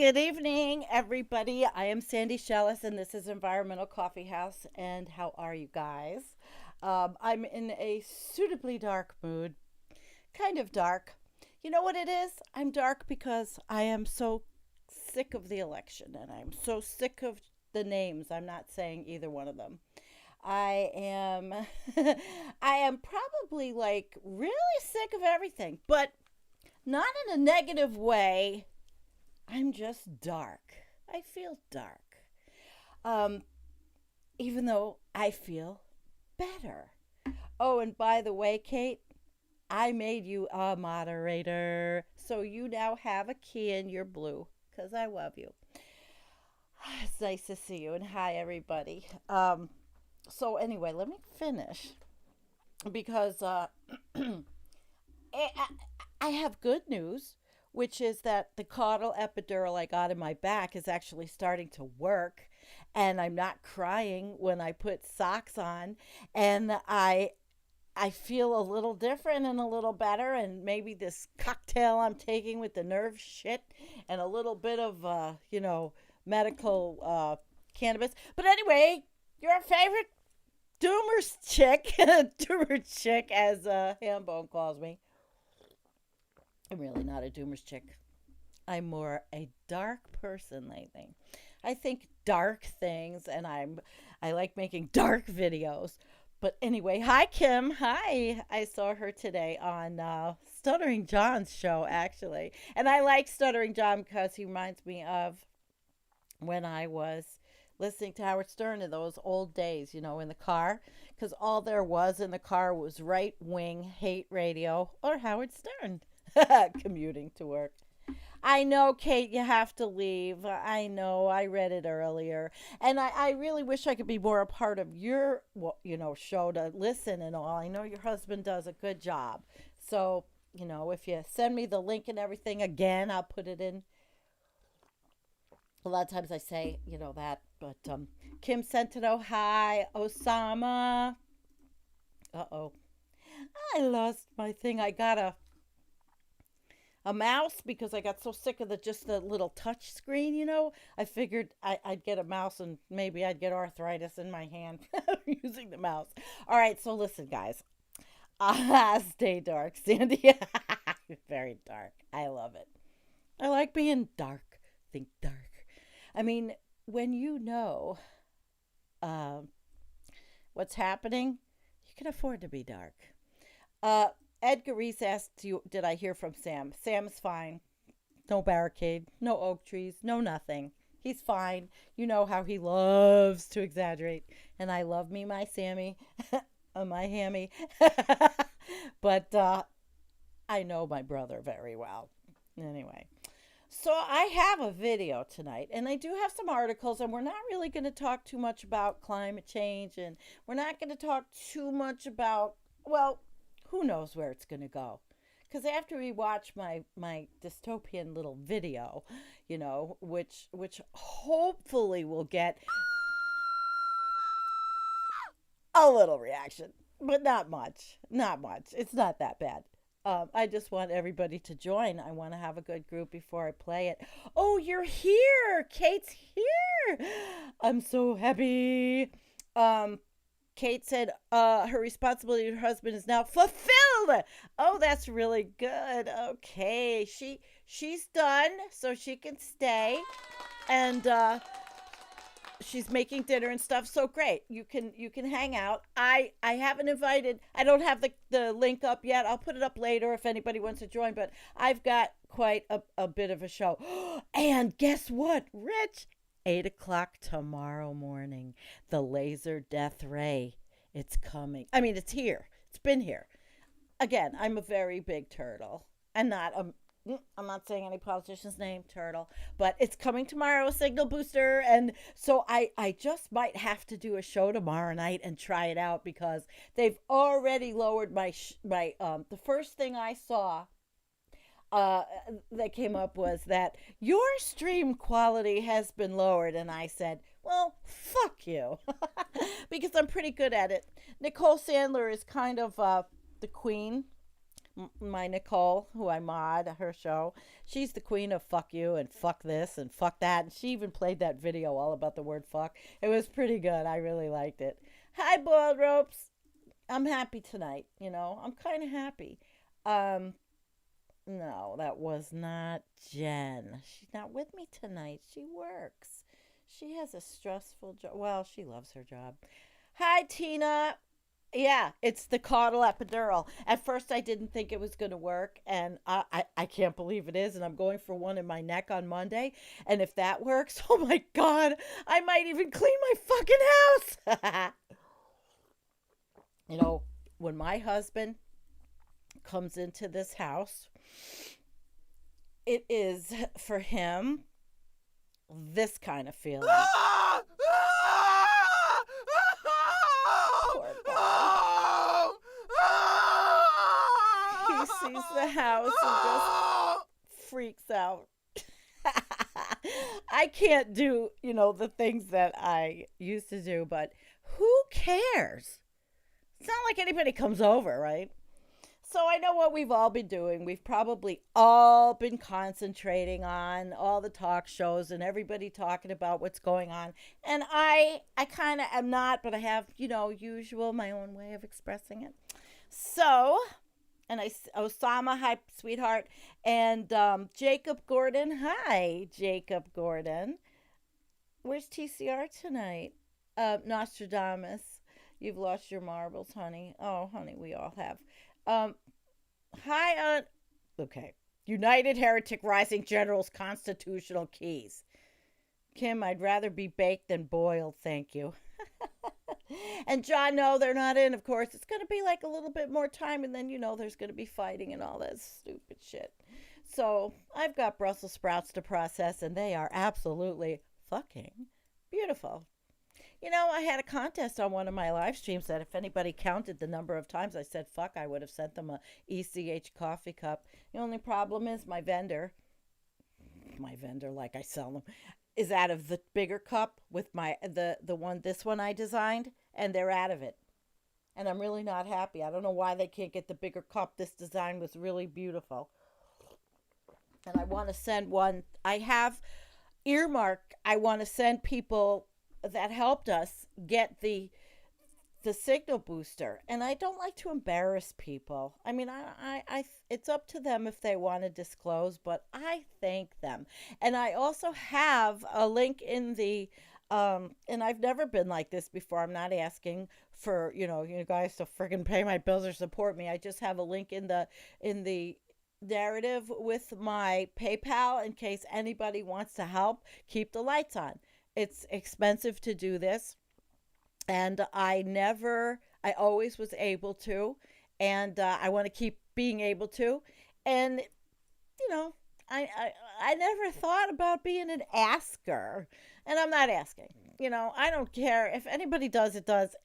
Good evening, everybody. I am Sandy Shellis, and this is Environmental Coffee House. And how are you guys? I'm in a suitably dark mood, kind of dark. You know what it is? I'm dark because I am so sick of the election, and I'm so sick of the names. I'm not saying either one of them. I am, I am probably like really sick of everything, but not in a negative way. I'm just dark. I feel dark. Um, Even though I feel better. Oh, and by the way, Kate, I made you a moderator. So you now have a key in your blue because I love you. It's nice to see you. And hi, everybody. So, anyway, let me finish because I, I have good news, which is that the caudal epidural I got in my back is actually starting to work, and I'm not crying when I put socks on, and I feel a little different and a little better, and maybe this cocktail I'm taking with the nerve shit and a little bit of medical cannabis. But anyway, your favorite Doomer's chick, Doomer chick, as Hambone calls me. I'm really not a Doomer's chick. I'm more a dark person lately. I think dark things, and I like making dark videos. But anyway, hi Kim. Hi. I saw her today on Stuttering John's show, actually. And I like Stuttering John because he reminds me of when I was listening to Howard Stern in those old days, in the car. Because all there was in the car was right wing hate radio or Howard Stern commuting to work. I know, Kate, you have to leave. I know. I read it earlier. And I really wish I could be more a part of your, show to listen and all. I know your husband does a good job. So, if you send me the link and everything again, I'll put it in. A lot of times I say, that. But Kim Sentino, hi. Osama. Uh-oh. I lost my thing. I got a mouse because I got so sick of just the little touch screen, I figured I'd get a mouse and maybe I'd get arthritis in my hand using the mouse. All right, so listen, guys. Stay dark, Sandy. Very dark. I love it. I like being dark. Think dark. I mean, when you know what's happening, you can afford to be dark. Edgar Reese asked you, did I hear from Sam? Sam's fine. No barricade, no oak trees, no nothing. He's fine. You know how he loves to exaggerate. And I love me, my Sammy, my hammy. But I know my brother very well. Anyway. So I have a video tonight, and I do have some articles, and we're not really going to talk too much about climate change, and we're not going to talk too much about, well, who knows where it's going to go. Because after we watch my dystopian little video, which hopefully will get a little reaction, but not much. Not much. It's not that bad. I just want everybody to join. I want to have a good group before I play it. Oh, you're here. Kate's here. I'm so happy. Kate said her responsibility to her husband is now fulfilled. Oh, that's really good. Okay, she's done, so she can stay, and she's making dinner and stuff. So great, you can hang out. I haven't invited. I don't have the link up yet. I'll put it up later if anybody wants to join. But I've got quite a bit of a show. And guess what, Rich? 8 o'clock tomorrow morning. The laser death ray. It's coming. I mean, it's here. It's been here. Again, I'm a very big turtle. I'm not saying any politician's name, turtle, but it's coming tomorrow, a signal booster. And so I just might have to do a show tomorrow night and try it out because they've already lowered the first thing I saw that came up was that your stream quality has been lowered. And I said, well, fuck you, because I'm pretty good at it. Nicole Sandler is kind of the queen. My Nicole, who I mod her show, she's the queen of fuck you and fuck this and fuck that. And she even played that video all about the word fuck. It was pretty good. I really liked it. Hi, Boiled Ropes. I'm happy tonight. I'm kind of happy. Um, no, that was not Jen. She's not with me tonight. She works. She has a stressful job. Well, she loves her job. Hi, Tina. Yeah, it's the caudal epidural. At first, I didn't think it was going to work, and I can't believe it is. And I'm going for one in my neck on Monday. And if that works, oh my God, I might even clean my fucking house. you know, when my husband comes into this house, it is for him this kind of feeling. Poor guy. He sees the house and just freaks out. I can't do, the things that I used to do, but who cares? It's not like anybody comes over, right? So I know what we've all been doing. We've probably all been concentrating on all the talk shows and everybody talking about what's going on. And I kind of am not, but I have, usual, my own way of expressing it. So, and Osama, hi, sweetheart. And Jacob Gordon, hi, Jacob Gordon. Where's TCR tonight? Nostradamus, you've lost your marbles, honey. Oh, honey, we all have. Hi, okay. United Heretic Rising Generals Constitutional Keys. Kim, I'd rather be baked than boiled, thank you. And John, no, they're not in, of course. It's going to be like a little bit more time, and then, there's going to be fighting and all that stupid shit. So I've got Brussels sprouts to process, and they are absolutely fucking beautiful. I had a contest on one of my live streams that if anybody counted the number of times I said fuck, I would have sent them a ECH coffee cup. The only problem is my vendor, like I sell them, is out of the bigger cup with this one I designed, and they're out of it. And I'm really not happy. I don't know why they can't get the bigger cup. This design was really beautiful. And I want to send one. I have earmarked. I want to send people that helped us get the signal booster, and I don't like to embarrass people. I mean, I it's up to them if they want to disclose, but I thank them. And I also have a link in the and I've never been like this before. I'm not asking for you guys to friggin' pay my bills or support me. I just have a link in the narrative with my PayPal in case anybody wants to help keep the lights on. It's expensive to do this, and I always was able to, and I want to keep being able to. And I never thought about being an asker, and I'm not asking. I don't care if anybody does. It does.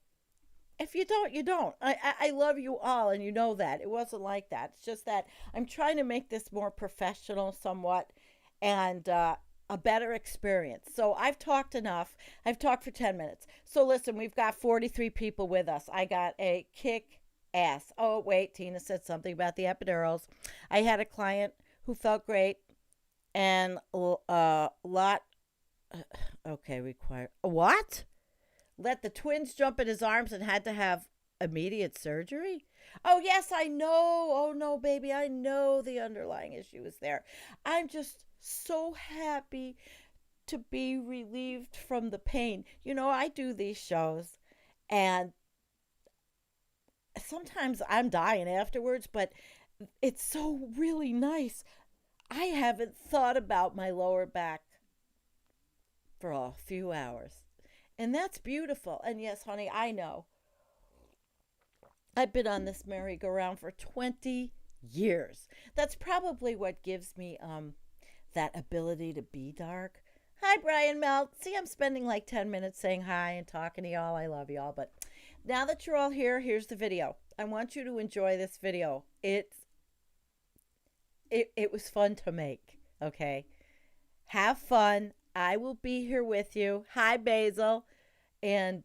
If you don't, you don't. I love you all, and you know that. It wasn't like that. It's just that I'm trying to make this more professional somewhat, and a better experience. So I've talked enough. I've talked for 10 minutes. So listen, we've got 43 people with us. I got a kick ass. Oh, wait, Tina said something about the epidurals. I had a client who felt great and required. What? Let the twins jump in his arms and had to have immediate surgery? Oh, yes, I know. Oh, no, baby, I know the underlying issue is there. I'm just so happy to be relieved from the pain. I do these shows, and sometimes I'm dying afterwards, but it's so really nice. I haven't thought about my lower back for a few hours, and that's beautiful. And yes, honey, I know. I've been on this merry-go-round for 20 years. That's probably what gives me that ability to be dark. Hi, Brian Melt. See, I'm spending like 10 minutes saying hi and talking to y'all. I love y'all. But now that you're all here, here's the video. I want you to enjoy this video. It was fun to make, okay? Have fun. I will be here with you. Hi, Basil. And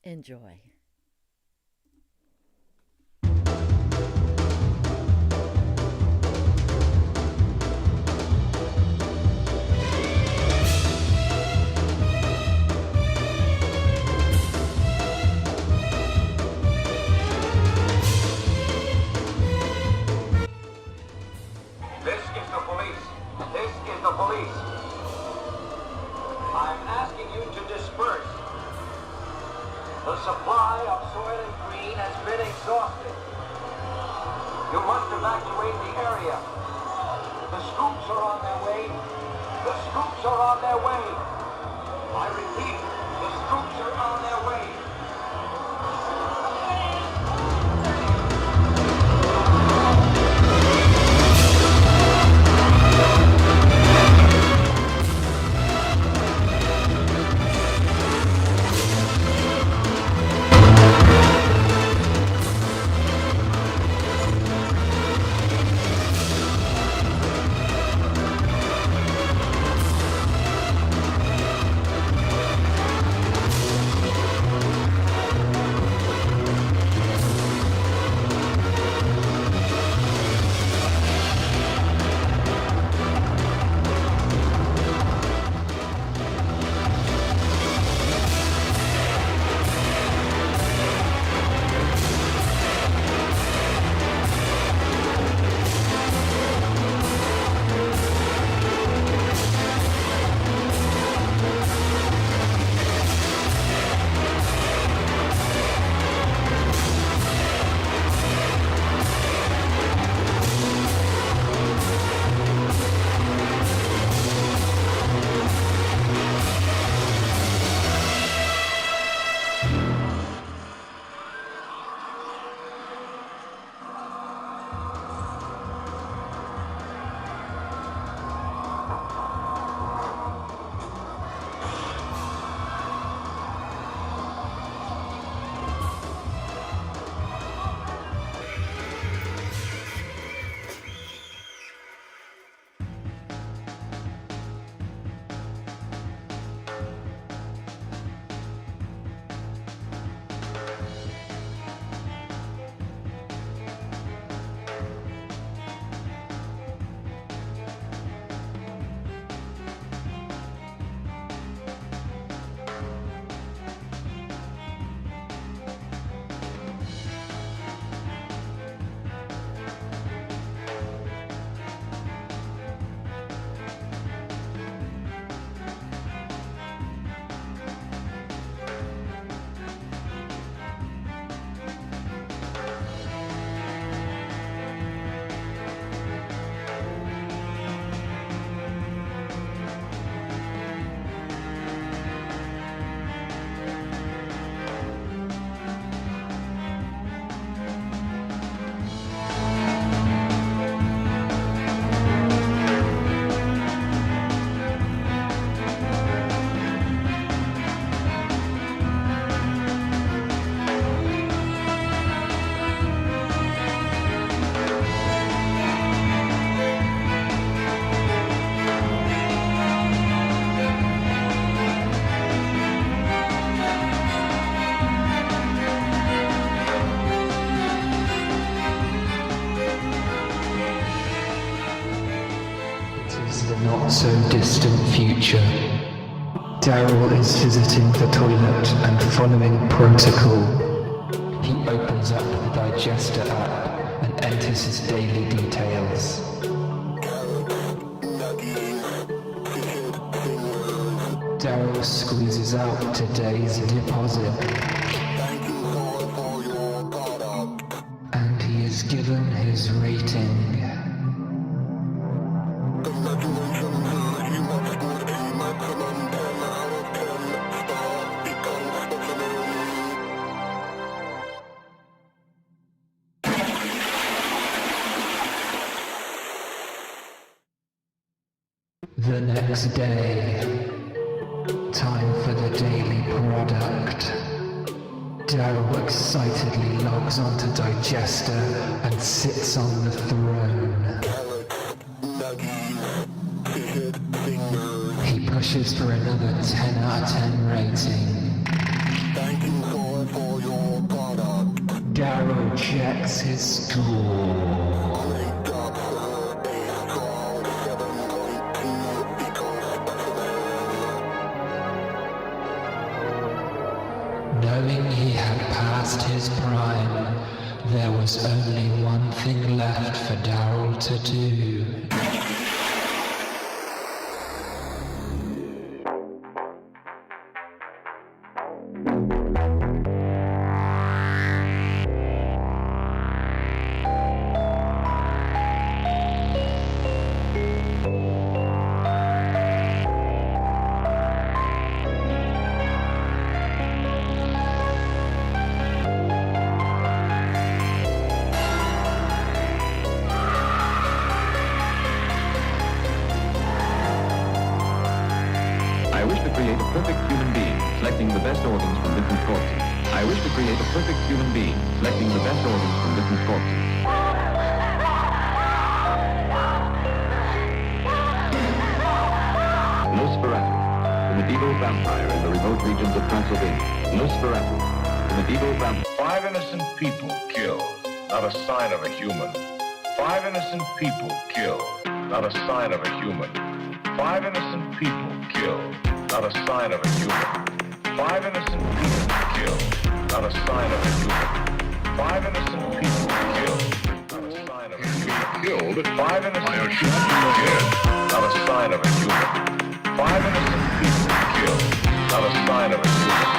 enjoy. I'm asking you to disperse. The supply of Soylent Green has been exhausted. You must evacuate the area. The scoops are on their way. The scoops are on their way. I repeat, the scoops are on their way. Not so distant future. Daryl is visiting the toilet and following protocol. He opens up the digester app and enters his daily details. Daryl squeezes out today's deposit. And he is given his rating. The next day, time for the daily product. Daryl excitedly logs onto Digester and sits on the throne. He pushes for another 10 out of 10 rating. Thank you for your product. Daryl checks his score. Knowing he had passed his prime, there was only one thing left for Daryl to do. I wish to create a perfect human being, selecting the best organs from different corpses. I wish to create a perfect human being, selecting the best organs from different corpses. Nosferatu, the medieval vampire in the remote regions of Transylvania. Nosferatu, the medieval vampire. 5 innocent people killed, not a sign of a human. 5 innocent people killed, not a sign of a human. 5 innocent people killed, not a sign of a human. 5 innocent people killed, not a sign of a human. 5 innocent people killed, not a sign of a human. Killed 5 innocent people killed, not a sign of a human. 5 innocent people killed, not a sign of a human.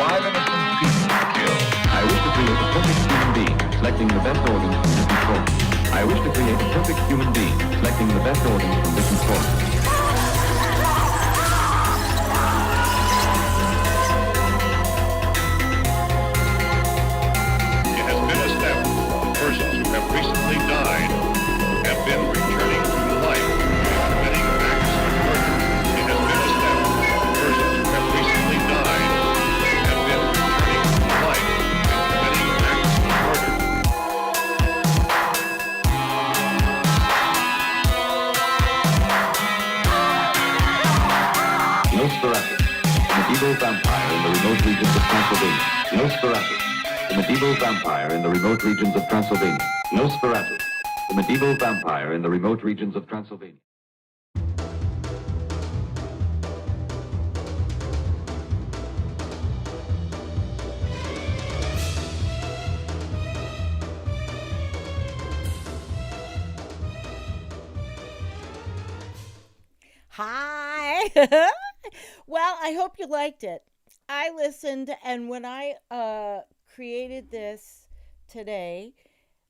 5 innocent people killed. I wish to create a perfect human being, selecting the best organs from different corpses. I wish to create a perfect human being, selecting the best organs from different corpses. It has been established that persons who have recently died have been returning to life and committing acts of murder. It has been established that persons who have recently died have been returning to life and committing acts of murder. Nosferatu, the medieval vampire in the remote regions of Transylvania. Nosferatu, the medieval vampire in the remote regions of Transylvania. Nosferatu, the medieval vampire in the remote regions of Transylvania. Hi. Well, I hope you liked it. I listened, and when I created this today,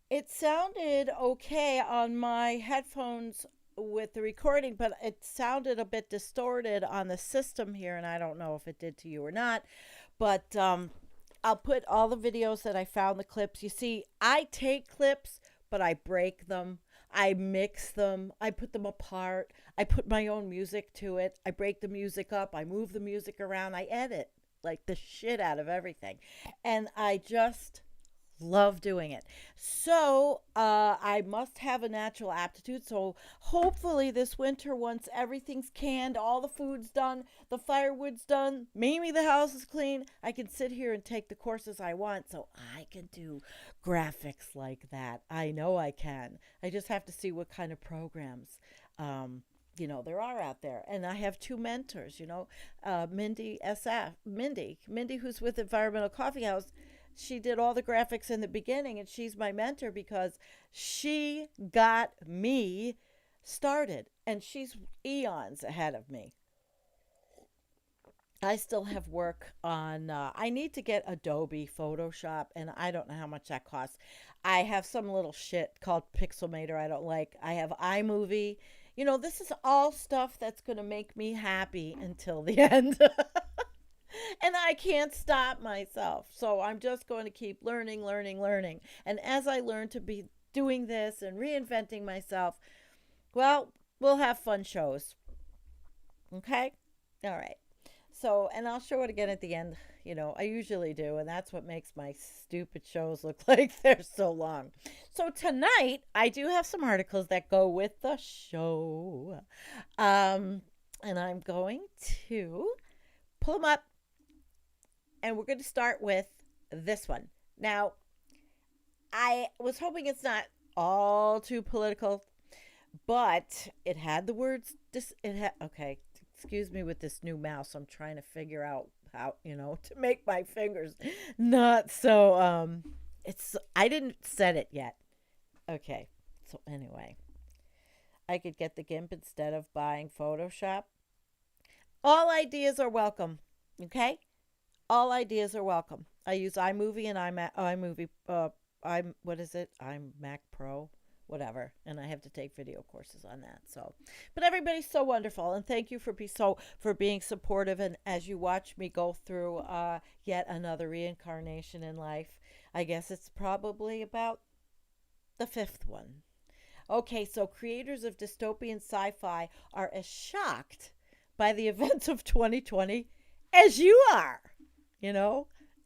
it sounded okay on my headphones with the recording, but it sounded a bit distorted on the system here, and I don't know if it did to you or not. But I'll put all the videos that I found, the clips. You see, I take clips, but I break them. I mix them. I put them apart. I put my own music to it. I break the music up. I move the music around. I edit like the shit out of everything. And I just love doing it. So I must have a natural aptitude. So hopefully this winter, once everything's canned, all the food's done, the firewood's done, maybe the house is clean, I can sit here and take the courses I want so I can do graphics like that. I know I can. I just have to see what kind of programs there are out there. And I have two mentors, Mindy SF, Mindy, who's with Environmental Coffee House. She did all the graphics in the beginning, and she's my mentor because she got me started, and she's eons ahead of me. I still have work on, I need to get Adobe Photoshop, and I don't know how much that costs. I have some little shit called Pixelmator I don't like. I have iMovie. This is all stuff that's going to make me happy until the end. And I can't stop myself. So I'm just going to keep learning. And as I learn to be doing this and reinventing myself, well, we'll have fun shows. Okay? All right. So, and I'll show it again at the end. I usually do. And that's what makes my stupid shows look like they're so long. So tonight, I do have some articles that go with the show. And I'm going to pull them up. And we're going to start with this one. Now, I was hoping it's not all too political, but it had the words, okay, excuse me with this new mouse. I'm trying to figure out how, to make my fingers not so, I didn't set it yet. Okay, so anyway, I could get the GIMP instead of buying Photoshop. All ideas are welcome, okay? All ideas are welcome. I use iMovie and iMovie. I'm Mac Pro, whatever. And I have to take video courses on that. So, but everybody's so wonderful, and thank you for being supportive. And as you watch me go through yet another reincarnation in life, I guess it's probably about the fifth one. Okay, so creators of dystopian sci-fi are as shocked by the events of 2020 as you are,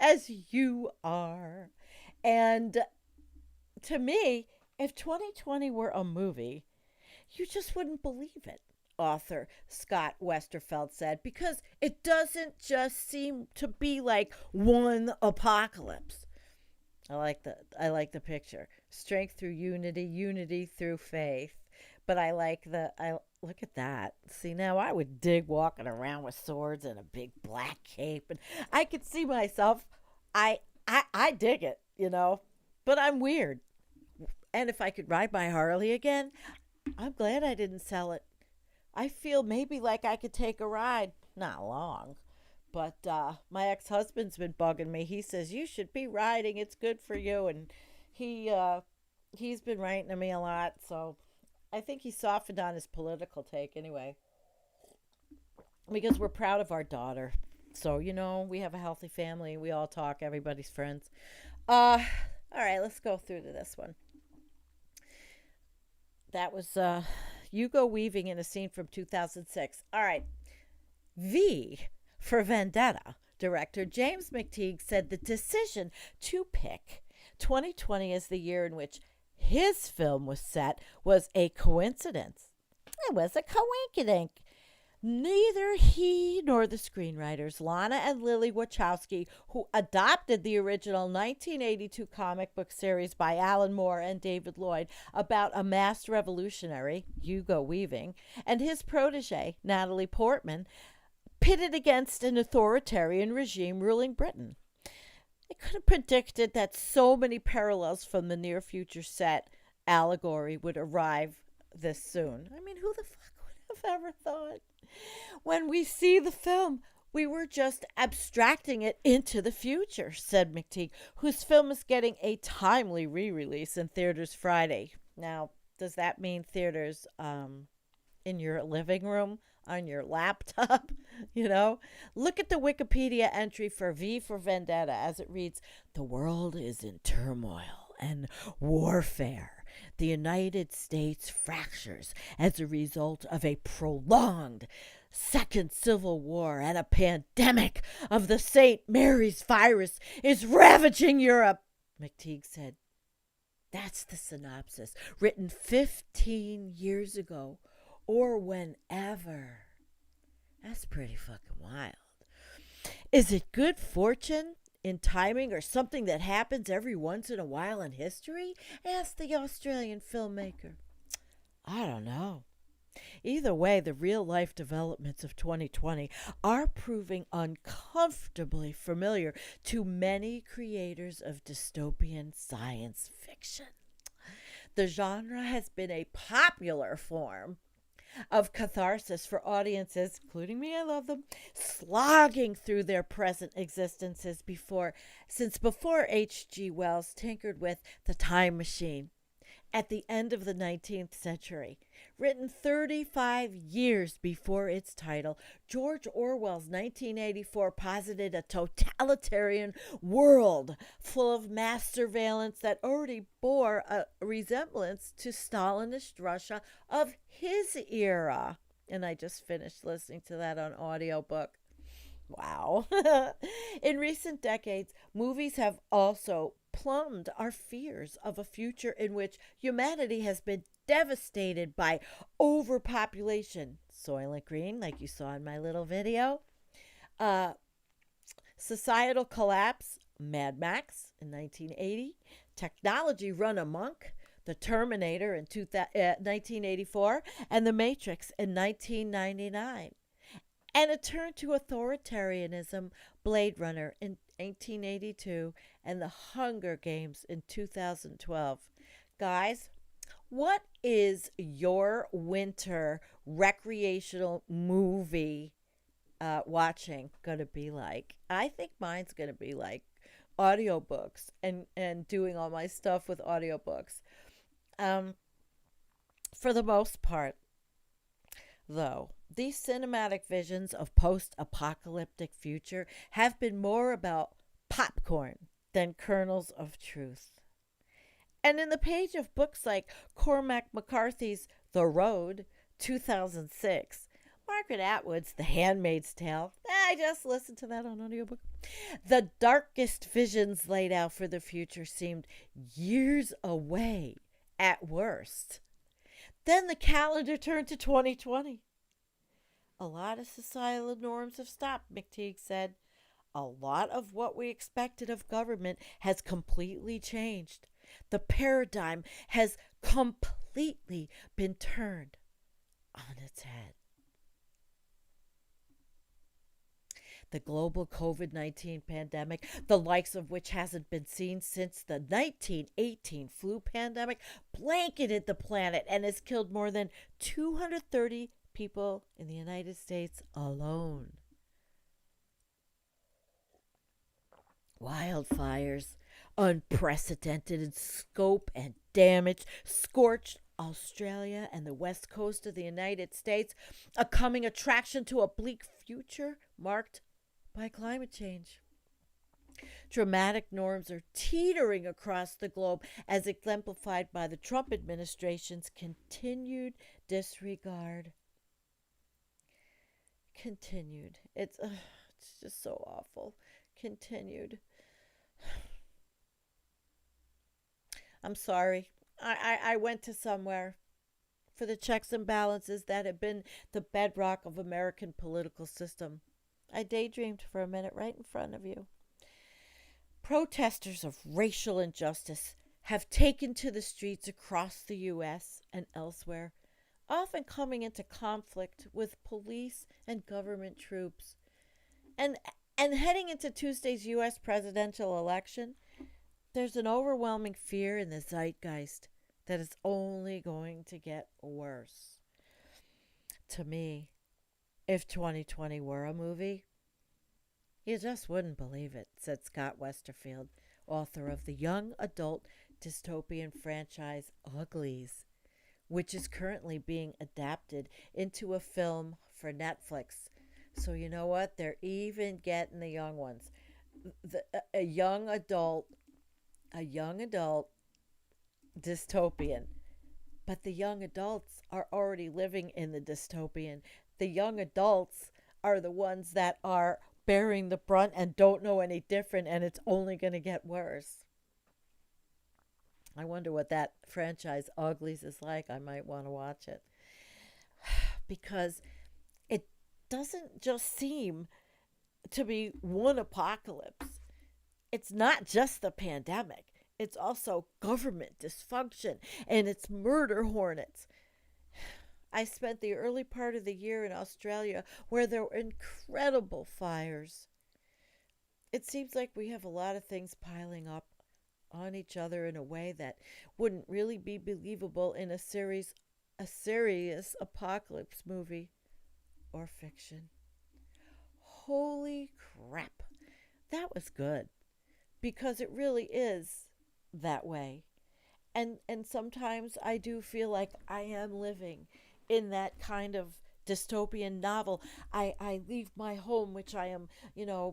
as you are. And to me, if 2020 were a movie, you just wouldn't believe it, author Scott Westerfeld said, because it doesn't just seem to be like one apocalypse. I like the picture. Strength through unity, unity through faith. But I look at that. See, now I would dig walking around with swords and a big black cape, and I could see myself. I dig it, but I'm weird. And if I could ride my Harley again, I'm glad I didn't sell it. I feel maybe like I could take a ride. Not long. But my ex-husband's been bugging me. He says, you should be riding. It's good for you. And he's been writing to me a lot. So I think he softened on his political take anyway. Because we're proud of our daughter. So, we have a healthy family. We all talk. Everybody's friends. All right, let's go through to this one. That was Hugo Weaving in a scene from 2006. All right. V for Vendetta director James McTeague said the decision to pick 2020 as the year in which his film was set was a coincidence. It was a coinkydink. Neither he nor the screenwriters, Lana and Lily Wachowski, who adopted the original 1982 comic book series by Alan Moore and David Lloyd about a masked revolutionary, Hugo Weaving, and his protege, Natalie Portman, pitted against an authoritarian regime ruling Britain. They could have predicted that so many parallels from the near future set allegory would arrive this soon. I mean, who the fuck would have ever thought? When we see the film, we were just abstracting it into the future, said McTeague, whose film is getting a timely re-release in theaters Friday. Now, does that mean theaters in your living room, on your laptop? Look at the Wikipedia entry for V for Vendetta as it reads, "The world is in turmoil and warfare. The United States fractures as a result of a prolonged second civil war, and a pandemic of the St. Mary's virus is ravaging Europe," McTeague said. That's the synopsis, written 15 years ago, or whenever. That's pretty fucking wild. Is it good fortune in timing or something that happens every once in a while in history? Asked the Australian filmmaker. I don't know. Either way, the real-life developments of 2020 are proving uncomfortably familiar to many creators of dystopian science fiction. The genre has been a popular form of catharsis for audiences, including me, I love them, slogging through their present existences since before H.G. Wells tinkered with the time machine at the end of the 19th century. Written 35 years before its title, George Orwell's 1984 posited a totalitarian world full of mass surveillance that already bore a resemblance to Stalinist Russia of his era. And I just finished listening to that on audiobook. Wow. In recent decades, movies have also plumbed our fears of a future in which humanity has been devastated by overpopulation. Soylent Green, like you saw in my little video. Societal collapse, Mad Max in 1980. Technology run amok, the Terminator in 1984. And the Matrix in 1999. And a turn to authoritarianism, Blade Runner in 1982, and The Hunger Games in 2012. Guys, what is your winter recreational movie watching going to be like? I think mine's going to be like audiobooks and doing all my stuff with audiobooks. For the most part, though, these cinematic visions of post-apocalyptic future have been more about popcorn than kernels of truth. And in the page of books like Cormac McCarthy's The Road, 2006, Margaret Atwood's The Handmaid's Tale. I just listened to that on audiobook. The darkest visions laid out for the future seemed years away at worst. Then the calendar turned to 2020. A lot of societal norms have stopped, McTeague said. A lot of what we expected of government has completely changed. The paradigm has completely been turned on its head. The global COVID-19 pandemic, the likes of which hasn't been seen since the 1918 flu pandemic, blanketed the planet and has killed more than 230 people in the United States alone. Wildfires, unprecedented in scope and damage, scorched Australia and the west coast of the United States, a coming attraction to a bleak future marked by climate change. Dramatic norms are teetering across the globe as exemplified by the Trump administration's continued disregard. Continued. It's just so awful. Continued. I'm sorry. I went to somewhere for the checks and balances that have been the bedrock of American political system. I daydreamed for a minute right in front of you. Protesters of racial injustice have taken to the streets across the U.S. and elsewhere, often coming into conflict with police and government troops. And heading into Tuesday's U.S. presidential election, there's an overwhelming fear in the zeitgeist that it's only going to get worse. To me, if 2020 were a movie, you just wouldn't believe it, said Scott Westerfield, author of the young adult dystopian franchise Uglies, which is currently being adapted into a film for Netflix. So you know what? They're even getting the young ones. A young adult dystopian. But the young adults are already living in the dystopian. The young adults are the ones that are bearing the brunt and don't know any different, and it's only going to get worse. I wonder what that franchise Uglies is like. I might want to watch it. Because it doesn't just seem to be one apocalypse. It's not just the pandemic. It's also government dysfunction, and it's murder hornets. I spent the early part of the year in Australia where there were incredible fires. It seems like we have a lot of things piling up on each other in a way that wouldn't really be believable in a serious apocalypse movie or fiction. Holy crap. That was good, because it really is that way. And sometimes I do feel like I am living in that kind of dystopian novel. I leave my home, which I am,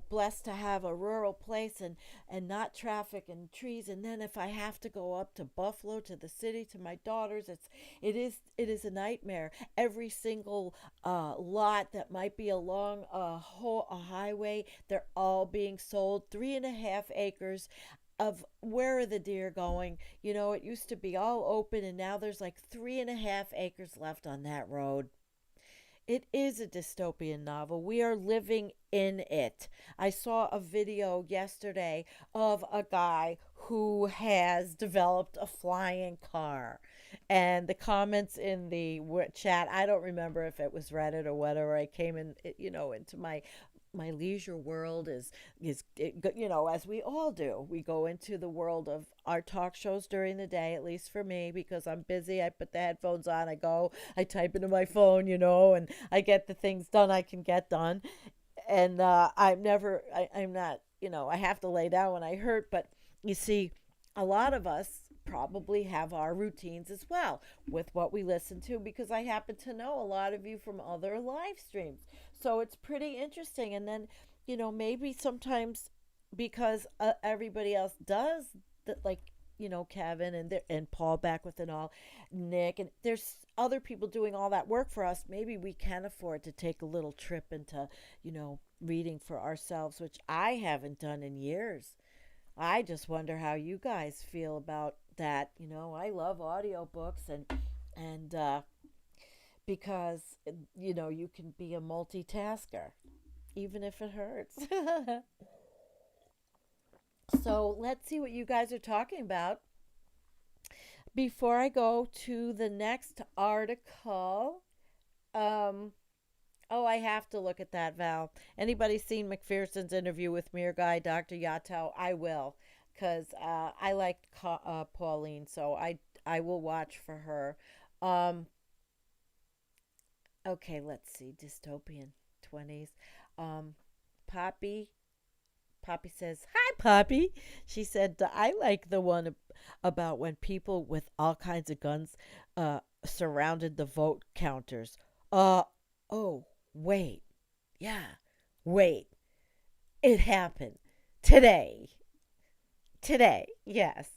blessed to have a rural place and not traffic and trees. And then if I have to go up to Buffalo, to the city, to my daughters, it is a nightmare. Every single lot that might be along a highway, they're all being sold. 3.5 acres of where are the deer going? It used to be all open, and now there's like 3.5 acres left on that road. It is a dystopian novel. We are living in it. I saw a video yesterday of a guy who has developed a flying car. And the comments in the chat, I don't remember if it was Reddit or whatever. I came in, into my leisure world is as we all do. We go into the world of our talk shows during the day, at least for me, because I'm busy. I put the headphones on, I type into my phone, and I get the things done I can get done. And I'm not, I have to lay down when I hurt. But you see, a lot of us probably have our routines as well with what we listen to, because I happen to know a lot of you from other live streams. So it's pretty interesting. And then, maybe sometimes because everybody else does that, like, Kevin and Paul Beckwith and all, Nick, and there's other people doing all that work for us. Maybe we can afford to take a little trip into, reading for ourselves, which I haven't done in years. I just wonder how you guys feel about that. I love audiobooks and because you can be a multitasker even if it hurts. So let's see what you guys are talking about before I go to the next article. I have to look at that, Val. Anybody seen McPherson's interview with Mir Guy, Dr. Yato? I will, because I liked Pauline, so I will watch for her. Okay, let's see. Dystopian 20s. Poppy says, "Hi, Poppy." She said, "I like the one about when people with all kinds of guns surrounded the vote counters." Oh, wait. Yeah, wait. It happened today. Yes.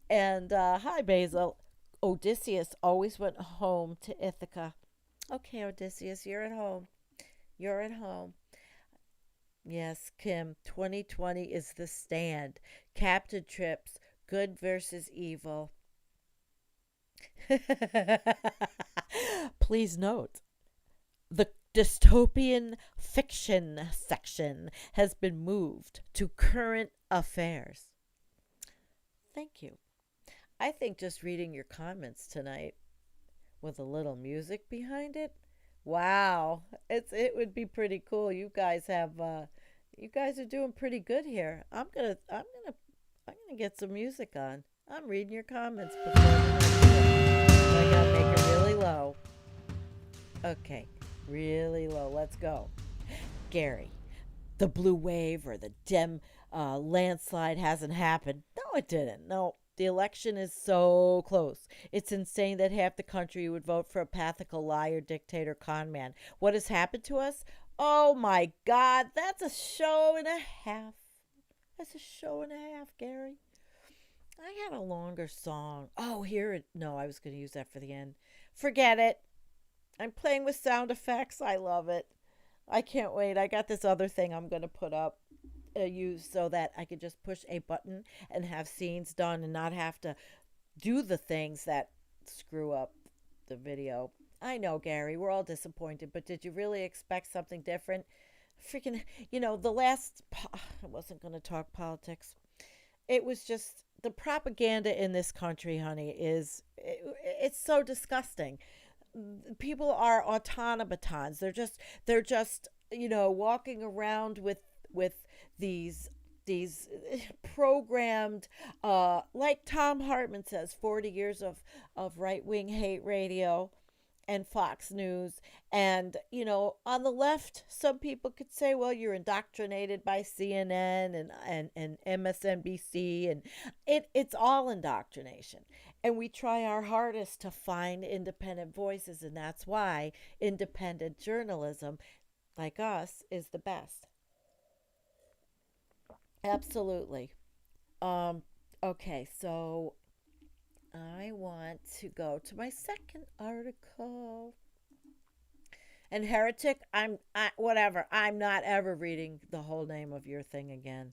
And hi, Basil. Odysseus always went home to Ithaca. Okay, Odysseus, you're at home. Yes, Kim, 2020 is the stand. Captain Trips, good versus evil. Please note, the dystopian fiction section has been moved to current affairs. Thank you. I think just reading your comments tonight with a little music behind it, wow, it would be pretty cool. You guys are doing pretty good here. I'm gonna get some music on. I'm reading your comments before I gotta make it really low. Okay, really low. Let's go. Gary, the blue wave or the landslide hasn't happened. No, it didn't. No. The election is so close. It's insane that half the country would vote for a pathical liar, dictator, con man. What has happened to us? Oh my God, that's a show and a half. Gary. I had a longer song. Oh, no, I was going to use that for the end. Forget it. I'm playing with sound effects. I love it. I can't wait. I got this other thing I'm going to put up. Use so that I could just push a button and have scenes done and not have to do the things that screw up the video. I know, Gary, we're all disappointed, but did you really expect something different? Freaking, I wasn't going to talk politics. It was just the propaganda in this country, honey, it's so disgusting. People are automatons. They're just walking around with these programmed, like Tom Hartman says, 40 years of right-wing hate radio and Fox News. And, on the left, some people could say, well, you're indoctrinated by CNN and MSNBC, and it's all indoctrination. And we try our hardest to find independent voices, and that's why independent journalism, like us, is the best. Absolutely. Okay, so I want to go to my second article. And Heretic, whatever. I'm not ever reading the whole name of your thing again.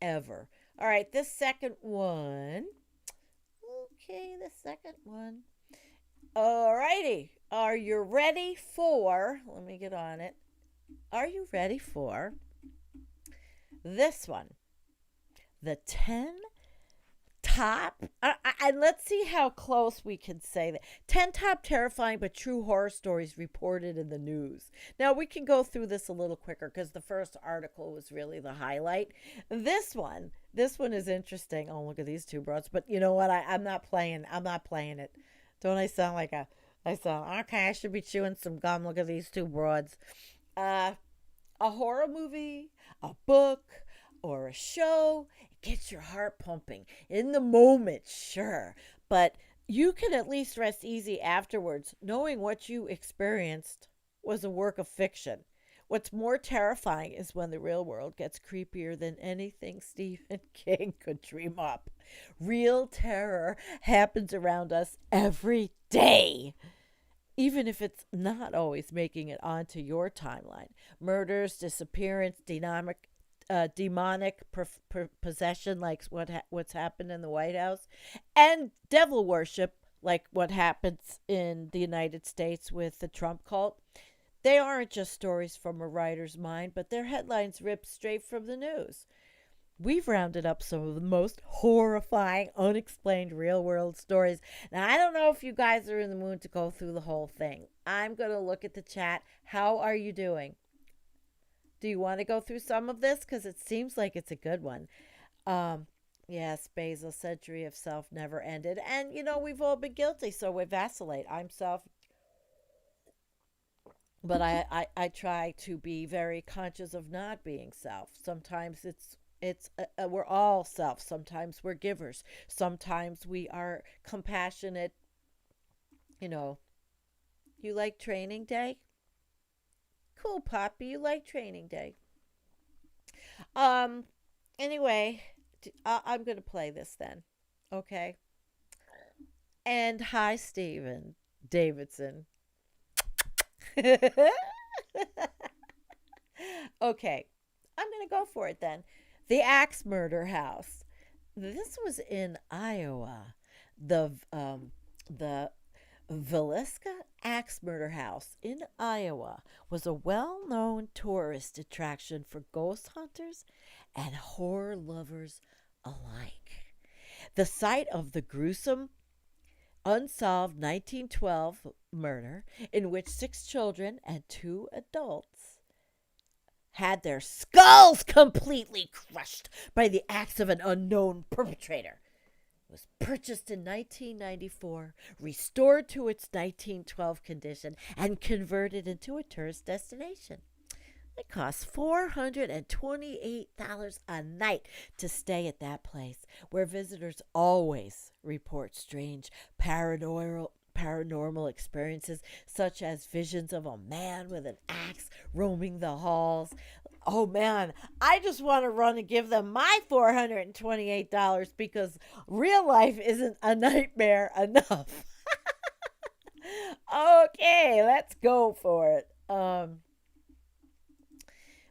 Ever. All right, this second one. Okay, the second one. All righty. Are you ready for, let me get on it. Are you ready for this one? The 10 top, and let's see how close we can say that. 10 top terrifying but true horror stories reported in the news. Now, we can go through this a little quicker because the first article was really the highlight. This one is interesting. Oh, look at these two broads. But you know what? I'm not playing it. Don't I sound like okay, I should be chewing some gum. Look at these two broads. A horror movie, a book, or a show, it gets your heart pumping in the moment, sure, but you can at least rest easy afterwards knowing what you experienced was a work of fiction. What's more terrifying is when the real world gets creepier than anything Stephen King could dream up. Real terror happens around us every day, even if it's not always making it onto your timeline. Murders, disappearance, demonic possession, like what's happened in the White House, and devil worship, like what happens in the United States with the Trump cult. They aren't just stories from a writer's mind, but they're headlines ripped straight from the news. We've rounded up some of the most horrifying, unexplained real-world stories. Now, I don't know if you guys are in the mood to go through the whole thing. I'm going to look at the chat. How are you doing? Do you want to go through some of this? Because it seems like it's a good one. Yes, Basil, century of self never ended. And, we've all been guilty, so we vacillate. I'm self... But I try to be very conscious of not being self. Sometimes we're all self. Sometimes we're givers. Sometimes we are compassionate. You like training day? Cool, Poppy. You like training day. Anyway, I'm going to play this then. Okay. And hi, Steven Davidson. Okay, I'm gonna go for it then. The Axe Murder House. This was in Iowa. The Villisca Axe Murder House in Iowa was a well-known tourist attraction for ghost hunters and horror lovers alike. The site of the gruesome unsolved 1912 murder, in which 6 children and 2 adults had their skulls completely crushed by the axe of an unknown perpetrator, was purchased in 1994, restored to its 1912 condition, and converted into a tourist destination. It costs $428 a night to stay at that place, where visitors always report strange paranormal experiences, such as visions of a man with an axe roaming the halls. Oh man, I just want to run and give them my $428 because real life isn't a nightmare enough. Okay, let's go for it.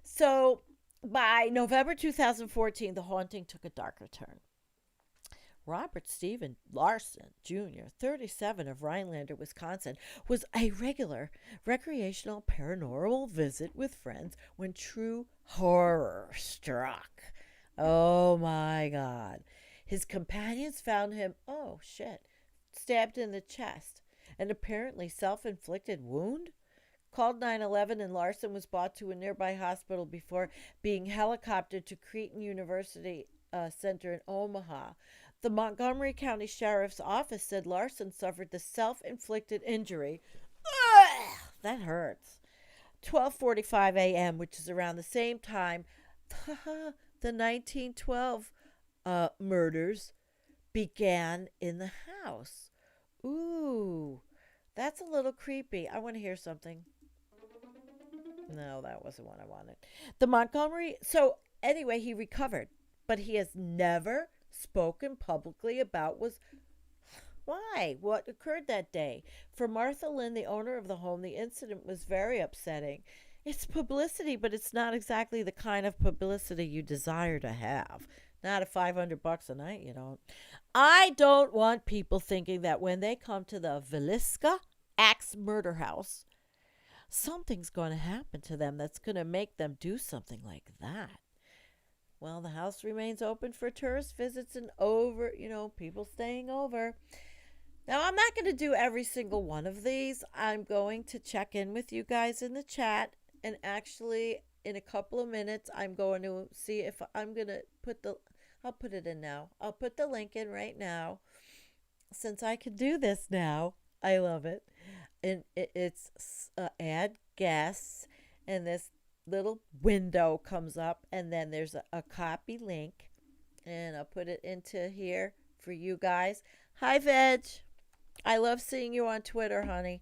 So, by November 2014, the haunting took a darker turn. Robert Stephen Larson Jr., 37, of Rhinelander, Wisconsin, was a regular recreational paranormal visit with friends when true horror struck. Oh my God. His companions found him, stabbed in the chest, an apparently self-inflicted wound. Called 911, and Larson was brought to a nearby hospital before being helicoptered to Cretin University Center in Omaha. The Montgomery County Sheriff's Office said Larson suffered the self-inflicted injury. That hurts. 12:45 a.m., which is around the same time the 1912 murders began in the house. Ooh, that's a little creepy. I want to hear something. No, that wasn't what I wanted. So anyway, he recovered, but he has never spoken publicly about what occurred that day. For Martha Lynn, the owner of the home, the incident was very upsetting. It's publicity, but it's not exactly the kind of publicity you desire to have. Not at $500 a night, you don't. I don't want people thinking that when they come to the Villisca Axe Murder House, something's going to happen to them that's going to make them do something like that. Well, the house remains open for tourist visits and people staying over. Now, I'm not going to do every single one of these. I'm going to check in with you guys in the chat. And actually, in a couple of minutes, I'm going to see if I'm going to I'll put it in now. I'll put the link in right now. Since I can do this now, I love it. And it's add guests, and this little window comes up, and then there's a copy link, and I'll put it into here for you guys. Hi, Veg. I love seeing you on Twitter, honey.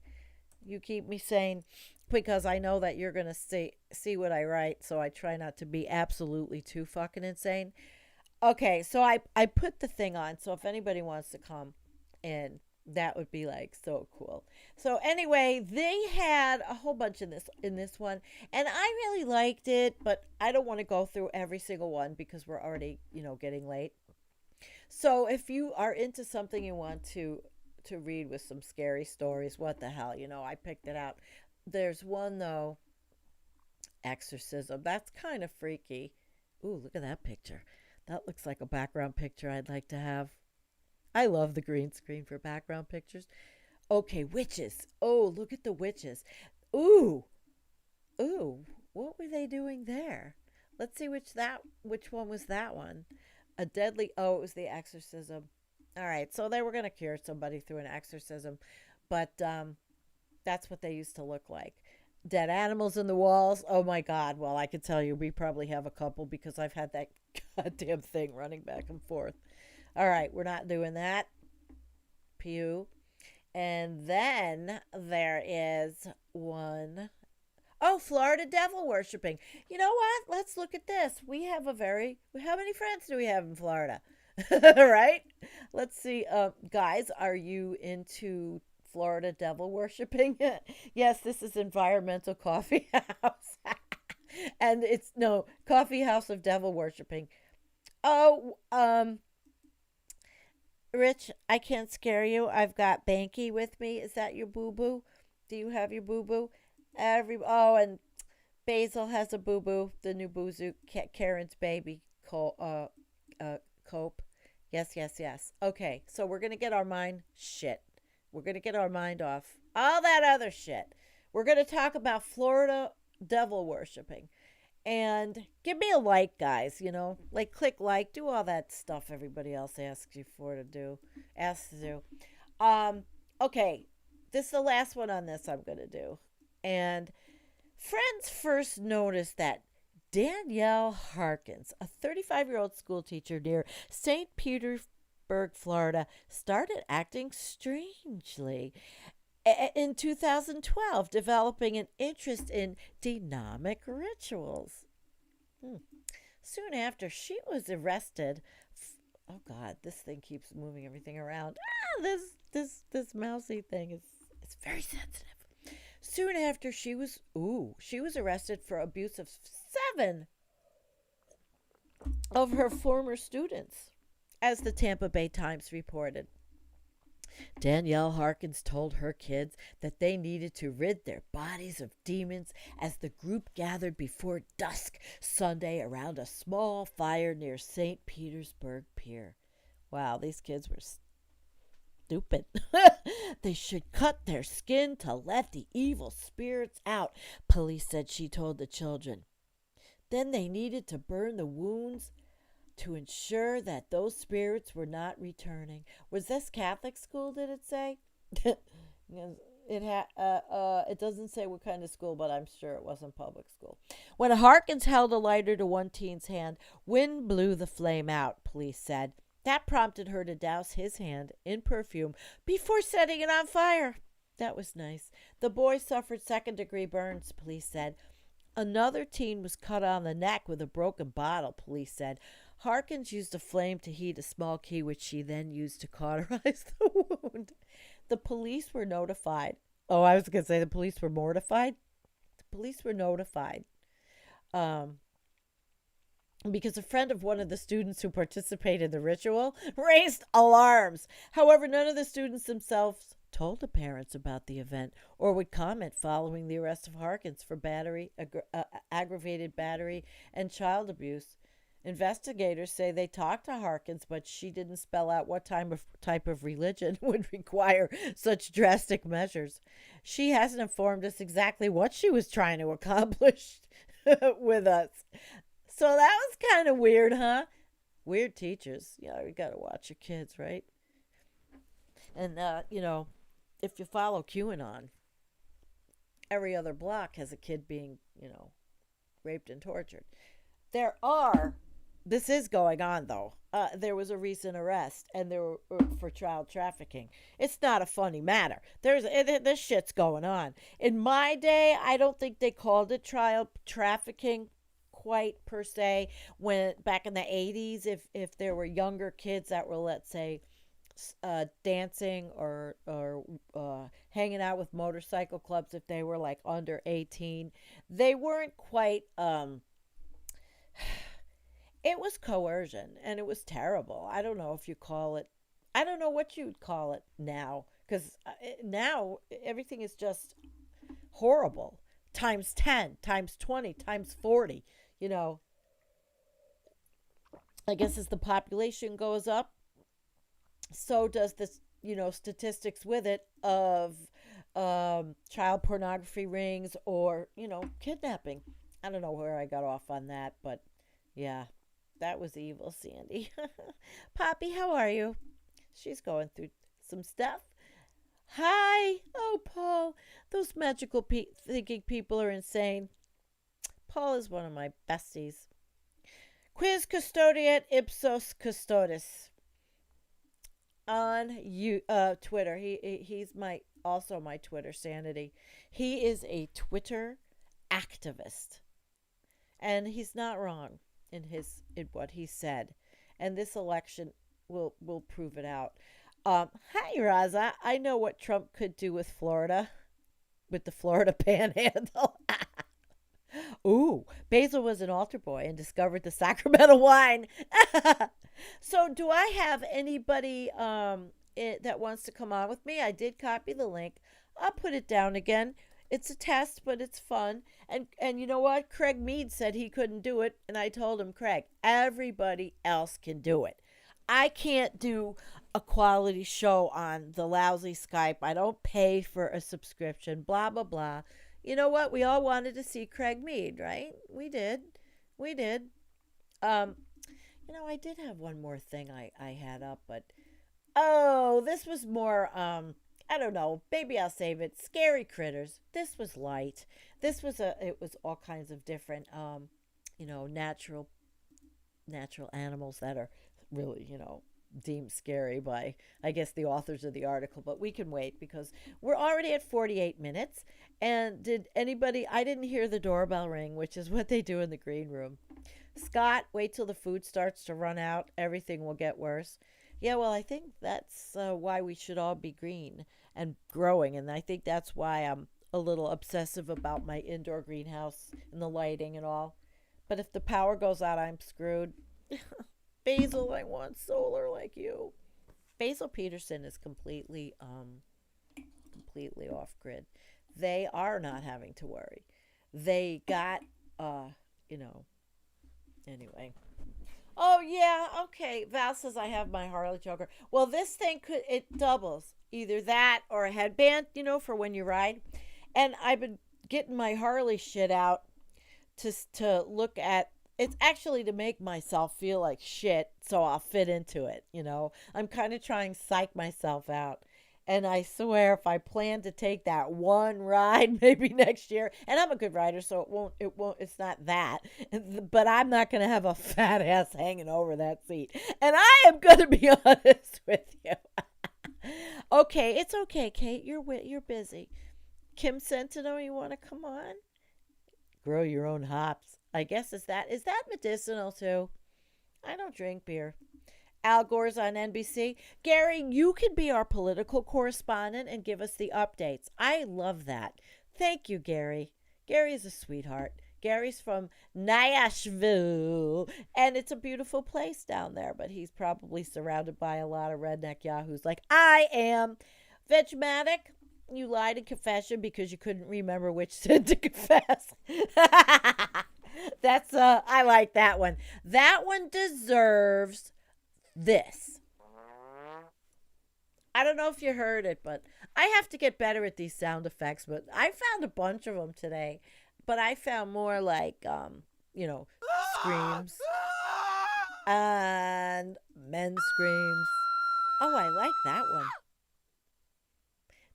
You keep me sane. because I know that you're going to see what I write, so I try not to be absolutely too fucking insane. Okay, so I put the thing on, so if anybody wants to come in, that would be like so cool. So anyway, they had a whole bunch in this one, and I really liked it, but I don't want to go through every single one because we're already, getting late. So if you are into something you want to read with some scary stories, what the hell, I picked it out. There's one though, Exorcism. That's kind of freaky. Ooh, look at that picture. That looks like a background picture I'd like to have. I love the green screen for background pictures. Okay, witches. Oh, look at the witches. Ooh. Ooh, what were they doing there? Let's see which one was that one. It was the exorcism. All right, so they were going to cure somebody through an exorcism, but that's what they used to look like. Dead animals in the walls. Oh my God. Well, I could tell you we probably have a couple because I've had that goddamn thing running back and forth. All right, we're not doing that. Pew. And then there is one. Oh, Florida devil worshipping. You know what? Let's look at this. How many friends do we have in Florida? Right? Let's see. Guys, are you into Florida devil worshipping? Yes, this is Environmental Coffee House. And it's Coffee House of Devil Worshipping. Oh, Rich, I can't scare you. I've got Banky with me. Is that your boo-boo? Do you have your boo-boo? And Basil has a boo-boo, the new boozoo, Karen's baby, Cope. Yes. Okay, so we're going to get our mind We're going to get our mind off all that other shit. We're going to talk about Florida devil worshipping. And give me a like, guys, click like, do all that stuff everybody else asks you to do. Okay, this is the last one on this I'm going to do. And friends first noticed that Danielle Harkins, a 35-year-old school teacher near St. Petersburg, Florida, started acting strangely in 2012, developing an interest in demonic rituals. Soon after, she was arrested. Oh God, this thing keeps moving everything around. This mousy thing it's very sensitive. Soon after, she was arrested for abuse of 7 of her former students, as the Tampa Bay Times reported. Danielle Harkins told her kids that they needed to rid their bodies of demons as the group gathered before dusk Sunday around a small fire near St. Petersburg Pier. Wow, these kids were stupid. They should cut their skin to let the evil spirits out, police said she told the children. Then they needed to burn the wounds to ensure that those spirits were not returning. Was this Catholic school, did it say? It doesn't say what kind of school, but I'm sure it wasn't public school. When Harkins held a lighter to one teen's hand, wind blew the flame out, police said. That prompted her to douse his hand in perfume before setting it on fire. That was nice. The boy suffered second-degree burns, police said. Another teen was cut on the neck with a broken bottle, police said. Harkins used a flame to heat a small key, which she then used to cauterize the wound. The police were notified. Oh, I was going to say the police were mortified. The police were notified. Because a friend of one of the students who participated in the ritual raised alarms. However, none of the students themselves told the parents about the event or would comment following the arrest of Harkins for aggravated battery, and child abuse. Investigators say they talked to Harkins, but she didn't spell out what type of religion would require such drastic measures. She hasn't informed us exactly what she was trying to accomplish with us. So that was kind of weird, huh? Weird teachers. Yeah, you got to watch your kids, right? And, if you follow QAnon, every other block has a kid being, raped and tortured. There are This is going on, though. There was a recent arrest, and there were for child trafficking. It's not a funny matter. This shit's going on. In my day, I don't think they called it child trafficking quite per se. When back in the 80s, if there were younger kids that were, let's say, dancing or hanging out with motorcycle clubs, if they were like under 18, they weren't quite. It was coercion, and it was terrible. I don't know if you call it, I don't know what you'd call it now, because now everything is just horrible. Times 10, times 20, times 40, you know. I guess as the population goes up, so does this, statistics with it of child pornography rings or, kidnapping. I don't know where I got off on that, but yeah. That was evil, Sandy. Poppy, how are you? She's going through some stuff. Hi. Oh, Paul. Those magical thinking people are insane. Paul is one of my besties. Quis custodiet ipsos custodis. On Twitter. He's also my Twitter sanity. He is a Twitter activist. And he's not wrong in what he said, and this election will prove it out. Hi, Raza. I know what Trump could do with Florida, with the Florida Panhandle. Ooh, Basil was an altar boy and discovered the Sacramento wine. So, do I have anybody that wants to come on with me? I did copy the link. I'll put it down again. It's a test, but it's fun. And you know what? Craig Mead said he couldn't do it. And I told him, Craig, everybody else can do it. I can't do a quality show on the lousy Skype. I don't pay for a subscription, blah, blah, blah. You know what? We all wanted to see Craig Mead, right? We did. I did have one more thing I had up, but, this was more, I don't know. Maybe I'll save it. Scary critters. This was light. It was all kinds of different, natural animals that are really, deemed scary by, I guess, the authors of the article. But we can wait because we're already at 48 minutes. And I didn't hear the doorbell ring, which is what they do in the green room. Scott, wait till the food starts to run out. Everything will get worse. Yeah, well, I think that's why we should all be green and growing. And I think that's why I'm a little obsessive about my indoor greenhouse and the lighting and all. But if the power goes out, I'm screwed. Basil, I want solar like you. Basil Peterson is completely off grid. They are not having to worry. They got, anyway. Oh, yeah, okay. Val says I have my Harley choker. Well, this thing it doubles. Either that or a headband, for when you ride. And I've been getting my Harley shit out to look at. It's actually to make myself feel like shit so I'll fit into it, I'm kind of trying to psych myself out. And I swear if I plan to take that one ride maybe next year, and I'm a good rider, so it's not that. But I'm not going to have a fat ass hanging over that seat. And I am going to be honest with you. Okay, it's okay, Kate. You're busy. Kim Sentinel, you want to come on? Grow your own hops. I guess is that medicinal too? I don't drink beer. Al Gore's on NBC. Gary, you can be our political correspondent and give us the updates. I love that. Thank you, Gary. Gary is a sweetheart. Gary's from Nashville, and it's a beautiful place down there, but he's probably surrounded by a lot of redneck yahoos like I am. Vegematic, you lied in confession because you couldn't remember which sin to confess. That's I like that one. That one deserves this. I don't know if you heard it, but I have to get better at these sound effects, but I found a bunch of them today. But I found more like screams and men's screams. Oh, I like that one.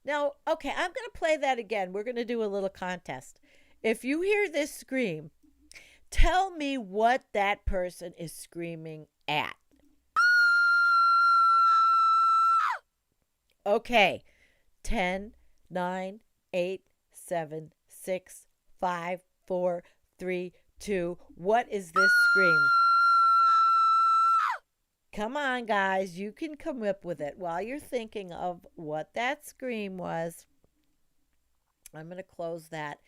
Now, okay, I'm going to play that again. We're going to do a little contest. If you hear this scream, Tell me what that person is screaming at. Okay. 10, 9, 8, 7, 6, 5, 4, 3, 2. What is this scream? Come on, guys. You can come up with it while you're thinking of what that scream was. I'm going to close that.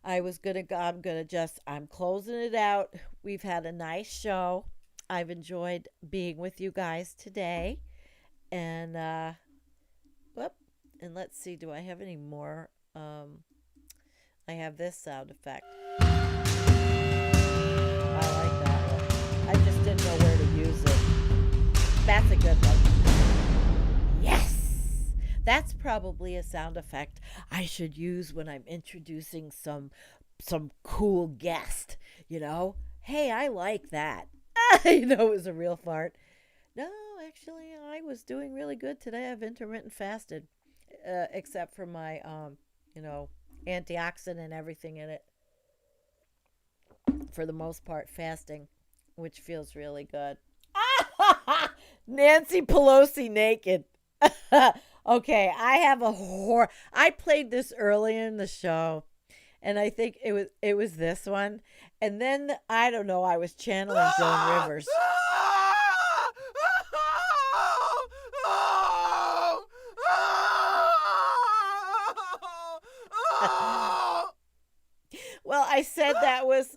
I'm closing it out. We've had a nice show. I've enjoyed being with you guys today. And, and let's see, do I have any more? I have this sound effect. I like that one. I just didn't know where to use it. That's a good one. Yes! That's probably a sound effect I should use when I'm introducing some cool guest, you know? Hey, I like that. You know, it was a real fart. No, actually, I was doing really good today. I've intermittent fasted, except for my, antioxidant and everything in it. For the most part, fasting, which feels really good. Nancy Pelosi naked. Okay, I have I played this earlier in the show, and I think it was this one. And then, I don't know, I was channeling Joan Rivers. Well, I said that was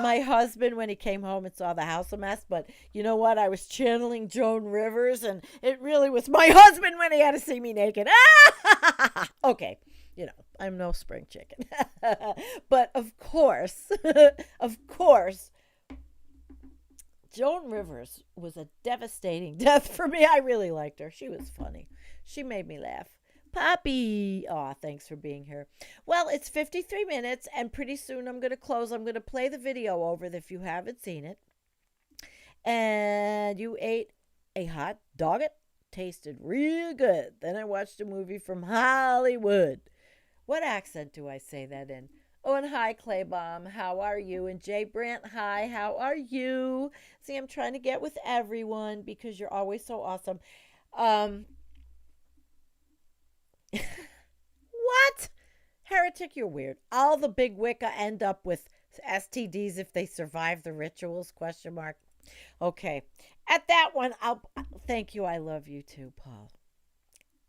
my husband when he came home and saw the house a mess, but you know what? I was channeling Joan Rivers, and it really was my husband when he had to see me naked. Okay, I'm no spring chicken. But of course, Joan Rivers was a devastating death for me. I really liked her. She was funny. She made me laugh. Poppy. Aw, thanks for being here. Well, it's 53 minutes, and pretty soon I'm going to close. I'm going to play the video over if you haven't seen it. And you ate a hot dog. It tasted real good. Then I watched a movie from Hollywood. What accent do I say that in? Oh, and hi, Claybomb. How are you? And Jay Brandt, hi. How are you? See, I'm trying to get with everyone because you're always so awesome. What? Heretic, you're weird. All the big Wicca end up with STDs if they survive the rituals, ? Okay. At that one, thank you. I love you too, Paul.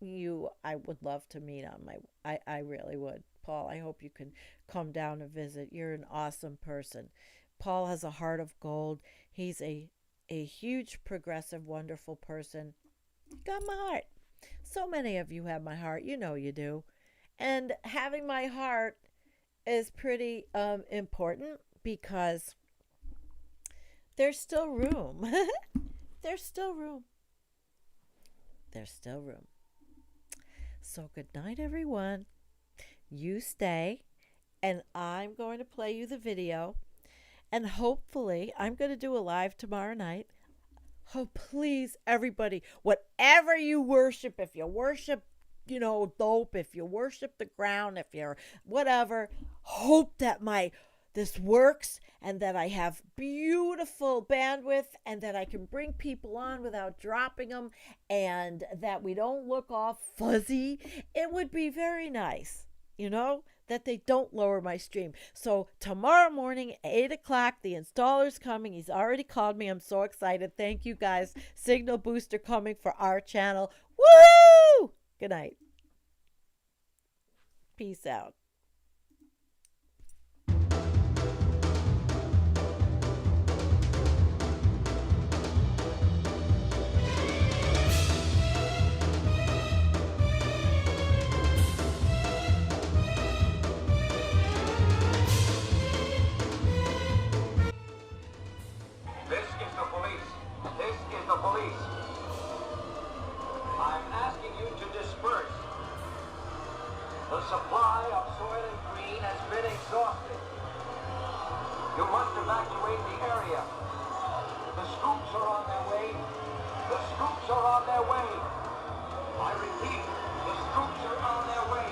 I would love to meet on I really would. Paul, I hope you can come down and visit. You're an awesome person. Paul has a heart of gold. He's a huge, progressive, wonderful person. Got my heart. So many of you have my heart. You know you do. And having my heart is pretty important because there's still room. There's still room. There's still room. So good night, everyone. You stay, and I'm going to play you the video. And hopefully, I'm going to do a live tomorrow night. Oh, please, everybody, whatever you worship, if you worship, dope, if you worship the ground, if you're whatever, hope that this works and that I have beautiful bandwidth and that I can bring people on without dropping them and that we don't look all fuzzy. It would be very nice, that they don't lower my stream. So tomorrow morning, 8 o'clock, the installer's coming. He's already called me. I'm so excited. Thank you, guys. Signal booster coming for our channel. Woo! Good night. Peace out. The supply of Soylent Green has been exhausted. You must evacuate the area. The scoops are on their way. The scoops are on their way. I repeat, the scoops are on their way.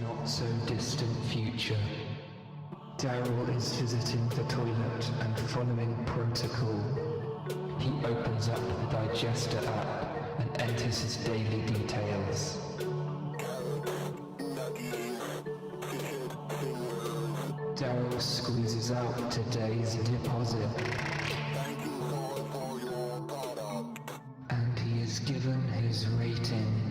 not so distant future. Daryl is visiting the toilet and following protocol. He opens up the digester app and enters his daily details. Daryl squeezes out today's deposit. And he is given his rating.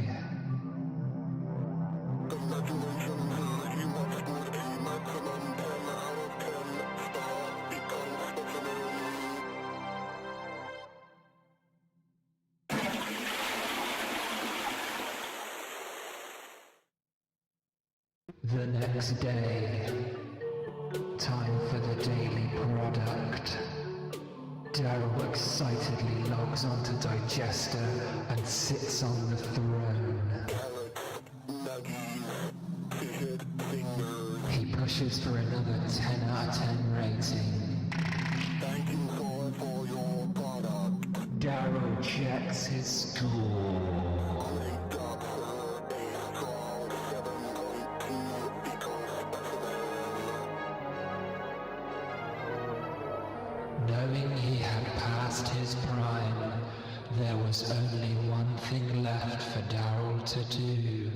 The next day, time for the daily product. Daryl excitedly logs onto Digester and sits on the throne. He pushes for another 10 out of 10 rating. Thank you for your product. Daryl checks his score. Knowing he had passed his prime, there was only one thing left for Daryl to do.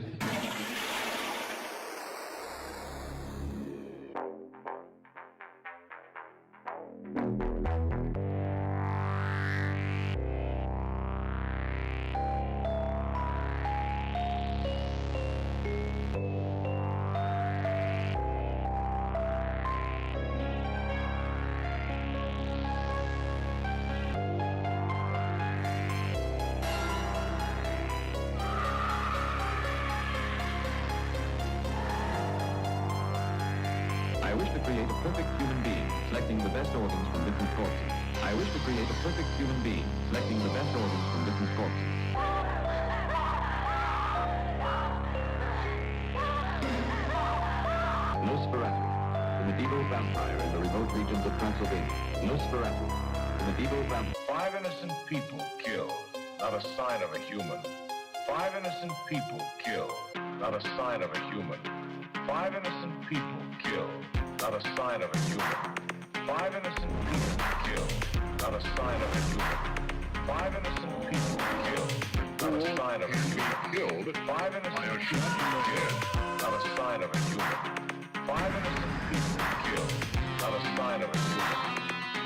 I wish to create a perfect human being, selecting the best organs from different corpses. I wish to create a perfect human being, selecting the best organs from different corpses. Nosferatu, the medieval vampire in the remote regions of Transylvania. Nosferatu, the medieval vampire. 5 innocent people killed, not a sign of a human. 5 innocent people killed, not a sign of a human. 5 innocent people killed, not a sign of a human. 5 innocent people killed, not a sign of a human. 5 innocent people killed, not a sign of a human. 5 innocent people killed, not a sign of a human. 5 innocent people killed, not a sign of a human.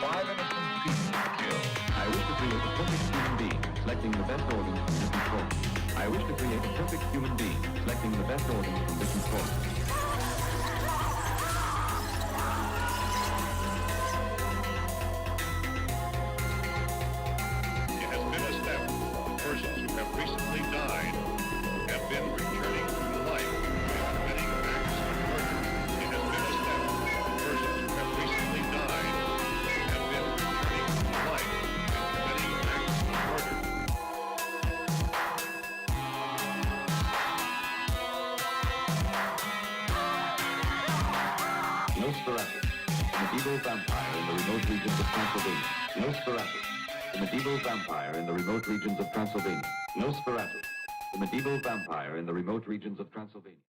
5 innocent people killed. I wish to create a perfect human being, selecting the best organs from different corpses. I wish to create a perfect human being, selecting the best organs from different corpses. It has been established that persons who have recently died have been returning to life and committing acts of murder. It has been established that persons who have recently died have been returning to life and committing acts of murder. Nosferatu, the medieval vampire in the remote regions of Transylvania. Nosferatu, the medieval vampire in the remote regions of Transylvania. Nosferatu, the medieval vampire in the remote regions of Transylvania.